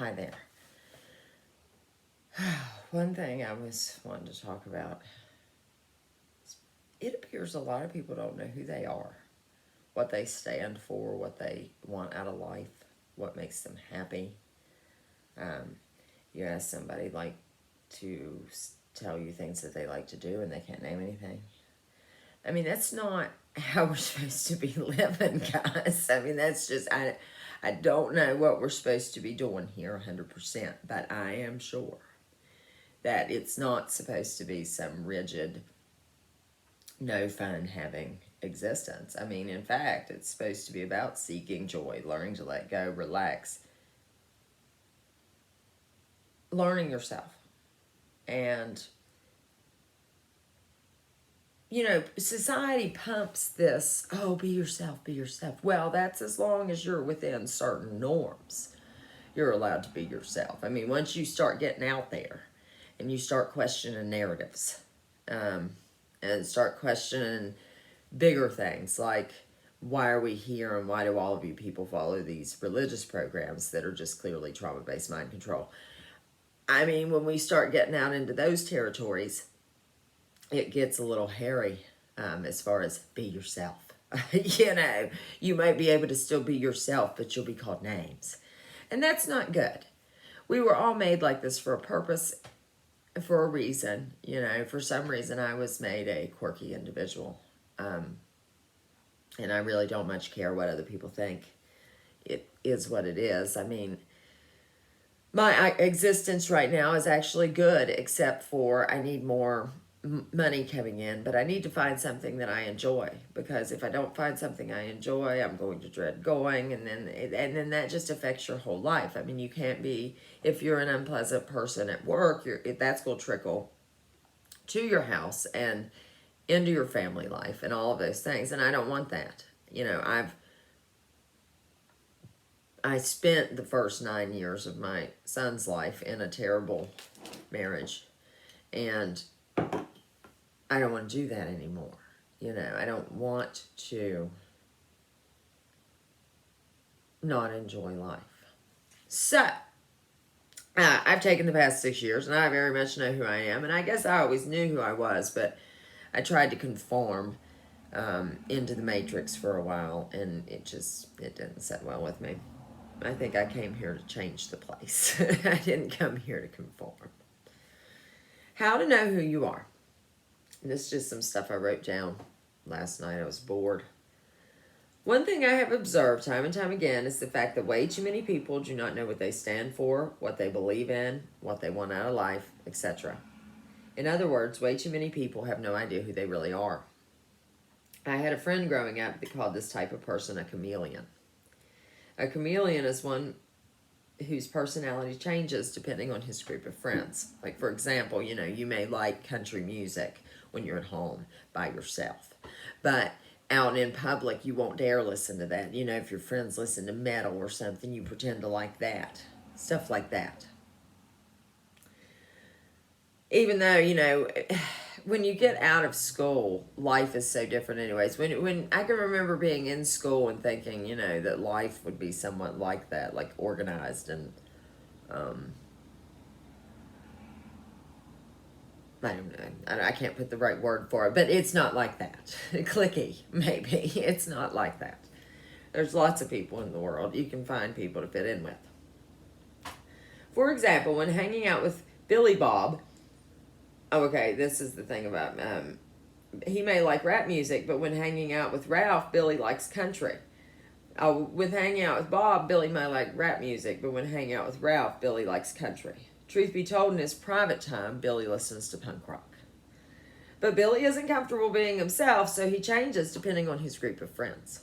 Hi there. One thing I was wanting to talk about, it appears a lot of people don't know who they are, what they stand for, what they want out of life, what makes them happy. Um, you ask somebody like to tell you things that they like to do and they can't name anything. I mean, that's not how we're supposed to be living, guys. I mean, that's just, I don't know what we're supposed to be doing here 100%, but I am sure that it's not supposed to be some rigid, no fun having existence. I mean, in fact, it's supposed to be about seeking joy, learning to let go, relax, learning yourself. And, you know, society pumps this, oh, be yourself, be yourself. Well, that's as long as you're within certain norms. You're allowed to be yourself. I mean, once you start getting out there and you start questioning narratives, and start questioning bigger things like, why are we here and why do all of you people follow these religious programs that are just clearly trauma-based mind control? I mean, when we start getting out into those territories, it gets a little hairy, as far as be yourself. You know, you might be able to still be yourself, but you'll be called names. And that's not good. We were all made like this for a purpose, for a reason. You know, for some reason I was made a quirky individual. And I really don't much care what other people think. It is what it is. I mean, my existence right now is actually good, except for I need more money coming in, but I need to find something that I enjoy, because if I don't find something I enjoy, I'm going to dread going, and then that just affects your whole life. I mean, you can't be, if you're an unpleasant person at work, that's going to trickle to your house and into your family life and all of those things, and I don't want that. You know, I spent the first 9 years of my son's life in a terrible marriage, and I don't want to do that anymore. You know, I don't want to not enjoy life. So, I've taken the past 6 years, and I very much know who I am, and I guess I always knew who I was, but I tried to conform into the matrix for a while, and it didn't sit well with me. I think I came here to change the place. I didn't come here to conform. How to know who you are. This is just some stuff I wrote down last night. I was bored. One thing I have observed time and time again is the fact that way too many people do not know what they stand for, what they believe in, what they want out of life, etc. In other words, way too many people have no idea who they really are. I had a friend growing up that called this type of person a chameleon. A chameleon is one whose personality changes depending on his group of friends. Like, for example, you know, you may like country music when you're at home by yourself, but out in public, you won't dare listen to that. You know, if your friends listen to metal or something, you pretend to like that. Stuff like that. Even though, you know, when you get out of school, life is so different anyways. When I can remember being in school and thinking, you know, that life would be somewhat like that, like organized and, I don't know. I can't put the right word for it, but it's not like that. Clicky, maybe. It's not like that. There's lots of people in the world. You can find people to fit in with. For example, when hanging out with Billy Bob, okay, this is the thing about, he may like rap music, but when hanging out with Ralph, Billy likes country. With hanging out with Bob, Billy may like rap music, but when hanging out with Ralph, Billy likes country. Truth be told, in his private time, Billy listens to punk rock. But Billy isn't comfortable being himself, so he changes depending on his group of friends.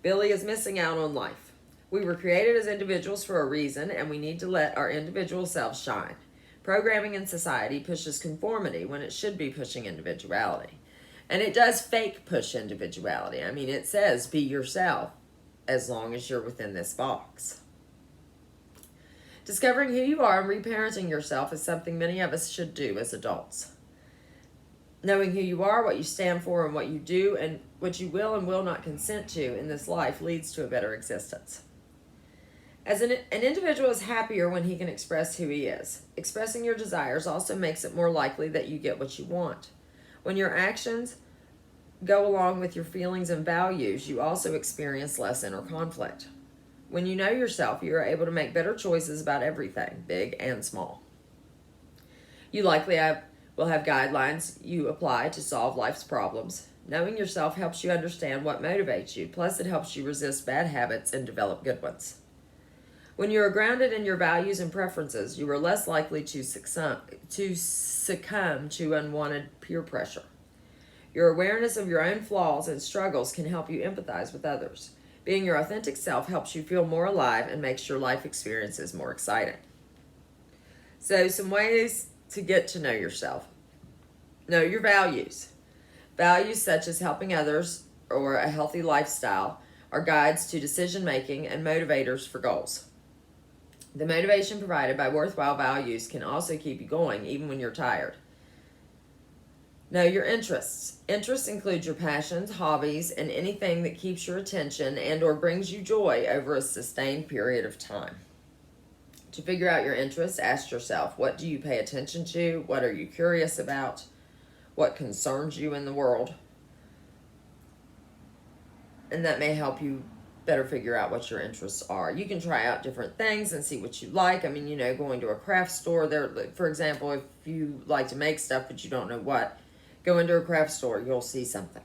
Billy is missing out on life. We were created as individuals for a reason, and we need to let our individual selves shine. Programming in society pushes conformity when it should be pushing individuality. And it does fake push individuality. I mean, it says be yourself as long as you're within this box. Discovering who you are and reparenting yourself is something many of us should do as adults. Knowing who you are, what you stand for, and what you do, and what you will and will not consent to in this life leads to a better existence. As an individual is happier when he can express who he is. Expressing your desires also makes it more likely that you get what you want. When your actions go along with your feelings and values, you also experience less inner conflict. When you know yourself, you are able to make better choices about everything, big and small. You likely will have guidelines you apply to solve life's problems. Knowing yourself helps you understand what motivates you, plus it helps you resist bad habits and develop good ones. When you are grounded in your values and preferences, you are less likely to succumb to unwanted peer pressure. Your awareness of your own flaws and struggles can help you empathize with others. Being your authentic self helps you feel more alive and makes your life experiences more exciting. So, some ways to get to know yourself. Know your values. Values such as helping others or a healthy lifestyle are guides to decision making and motivators for goals. The motivation provided by worthwhile values can also keep you going even when you're tired. Know your interests. Interests include your passions, hobbies, and anything that keeps your attention and or brings you joy over a sustained period of time. To figure out your interests, ask yourself, what do you pay attention to? What are you curious about? What concerns you in the world? And that may help you better figure out what your interests are. You can try out different things and see what you like. I mean, going to a craft store there, for example, if you like to make stuff but you don't know what, go into a craft store, you'll see something.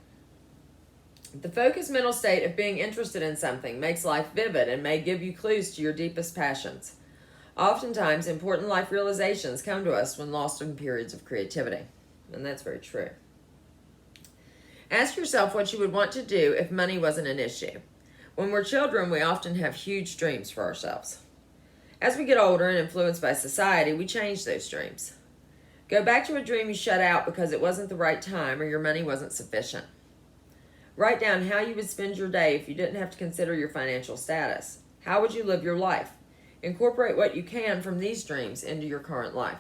The focused mental state of being interested in something makes life vivid and may give you clues to your deepest passions. Oftentimes, important life realizations come to us when lost in periods of creativity, and that's very true. Ask yourself what you would want to do if money wasn't an issue. When we're children, we often have huge dreams for ourselves. As we get older and influenced by society, we change those dreams. Go back to a dream you shut out because it wasn't the right time or your money wasn't sufficient. Write down how you would spend your day if you didn't have to consider your financial status. How would you live your life? Incorporate what you can from these dreams into your current life.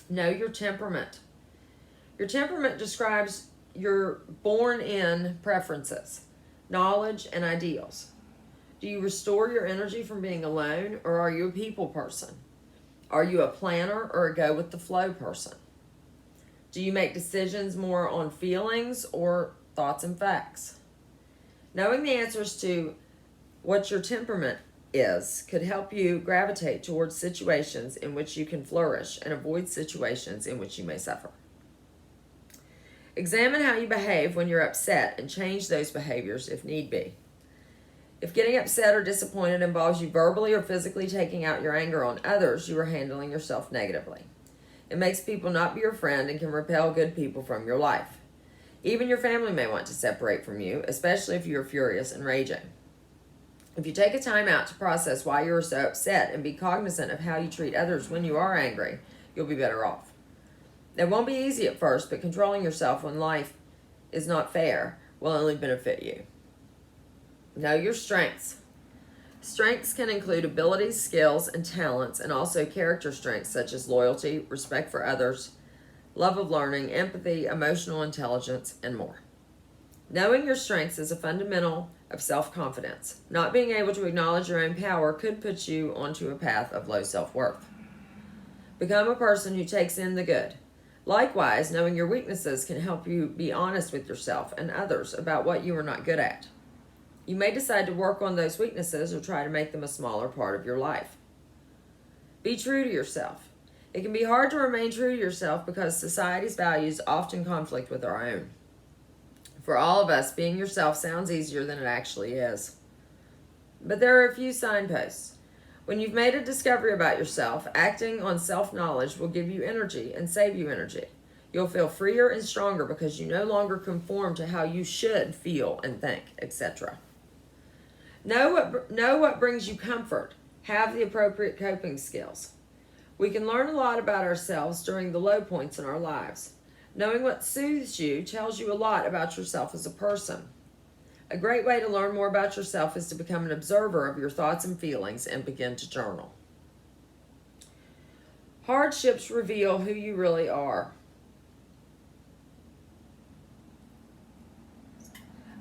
Know your temperament. Your temperament describes your born-in preferences, knowledge, and ideals. Do you restore your energy from being alone, or are you a people person? Are you a planner or a go-with-the-flow person? Do you make decisions more on feelings or thoughts and facts? Knowing the answers to what your temperament is could help you gravitate towards situations in which you can flourish and avoid situations in which you may suffer. Examine how you behave when you're upset and change those behaviors if need be. If getting upset or disappointed involves you verbally or physically taking out your anger on others, you are handling yourself negatively. It makes people not be your friend and can repel good people from your life. Even your family may want to separate from you, especially if you are furious and raging. If you take a time out to process why you are so upset and be cognizant of how you treat others when you are angry, you'll be better off. It won't be easy at first, but controlling yourself when life is not fair will only benefit you. Know your strengths. Strengths can include abilities, skills, and talents, and also character strengths such as loyalty, respect for others, love of learning, empathy, emotional intelligence, and more. Knowing your strengths is a fundamental of self-confidence. Not being able to acknowledge your own power could put you onto a path of low self-worth. Become a person who takes in the good. Likewise, knowing your weaknesses can help you be honest with yourself and others about what you are not good at. You may decide to work on those weaknesses or try to make them a smaller part of your life. Be true to yourself. It can be hard to remain true to yourself because society's values often conflict with our own. For all of us, being yourself sounds easier than it actually is. But there are a few signposts. When you've made a discovery about yourself, acting on self-knowledge will give you energy and save you energy. You'll feel freer and stronger because you no longer conform to how you should feel and think, etc. Know what brings you comfort. Have the appropriate coping skills. We can learn a lot about ourselves during the low points in our lives. Knowing what soothes you tells you a lot about yourself as a person. A great way to learn more about yourself is to become an observer of your thoughts and feelings and begin to journal. Hardships reveal who you really are.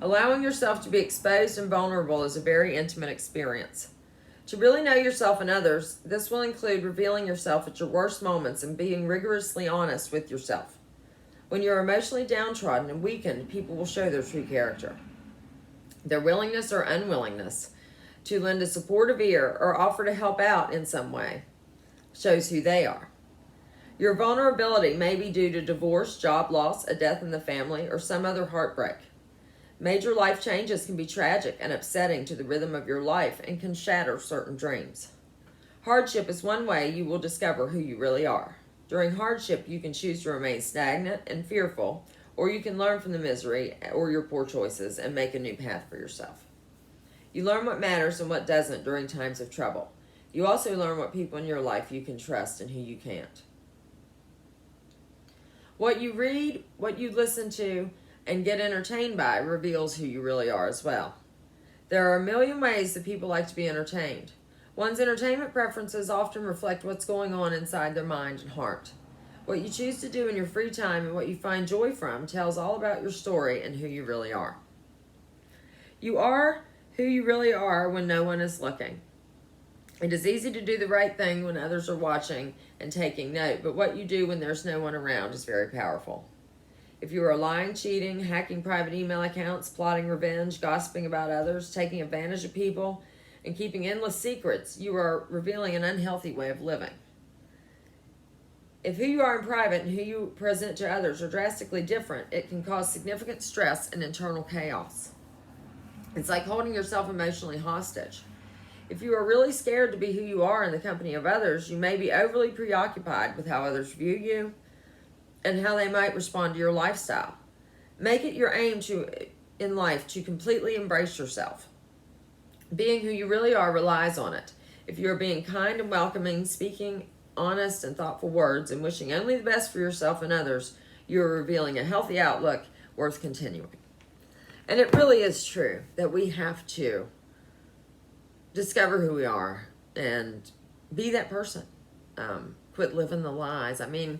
Allowing yourself to be exposed and vulnerable is a very intimate experience. To really know yourself and others, this will include revealing yourself at your worst moments and being rigorously honest with yourself. When you're emotionally downtrodden and weakened, people will show their true character. Their willingness or unwillingness to lend a supportive ear or offer to help out in some way shows who they are. Your vulnerability may be due to divorce, job loss, a death in the family, or some other heartbreak. Major life changes can be tragic and upsetting to the rhythm of your life and can shatter certain dreams. Hardship is one way you will discover who you really are. During hardship, you can choose to remain stagnant and fearful, or you can learn from the misery or your poor choices and make a new path for yourself. You learn what matters and what doesn't during times of trouble. You also learn what people in your life you can trust and who you can't. What you read, what you listen to, and get entertained by reveals who you really are as well. There are a million ways that people like to be entertained. One's entertainment preferences often reflect what's going on inside their mind and heart. What you choose to do in your free time and what you find joy from tells all about your story and who you really are. You are who you really are when no one is looking. It is easy to do the right thing when others are watching and taking note, but what you do when there's no one around is very powerful. If you are lying, cheating, hacking private email accounts, plotting revenge, gossiping about others, taking advantage of people, and keeping endless secrets, you are revealing an unhealthy way of living. If who you are in private and who you present to others are drastically different, it can cause significant stress and internal chaos. It's like holding yourself emotionally hostage. If you are really scared to be who you are in the company of others, you may be overly preoccupied with how others view you and how they might respond to your lifestyle. Make it your aim in life to completely embrace yourself. Being who you really are relies on it. If you are being kind and welcoming, speaking honest and thoughtful words, and wishing only the best for yourself and others, you are revealing a healthy outlook worth continuing. And it really is true that we have to discover who we are and be that person. Quit living the lies. I mean,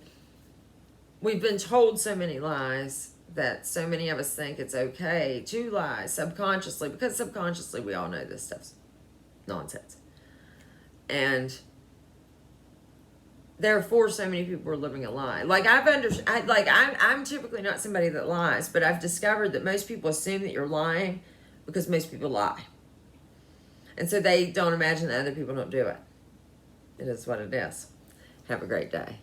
we've been told so many lies that so many of us think it's okay to lie subconsciously, because subconsciously we all know this stuff's nonsense. And therefore, so many people are living a lie. I'm typically not somebody that lies, but I've discovered that most people assume that you're lying because most people lie. And so they don't imagine that other people don't do it. It is what it is. Have a great day.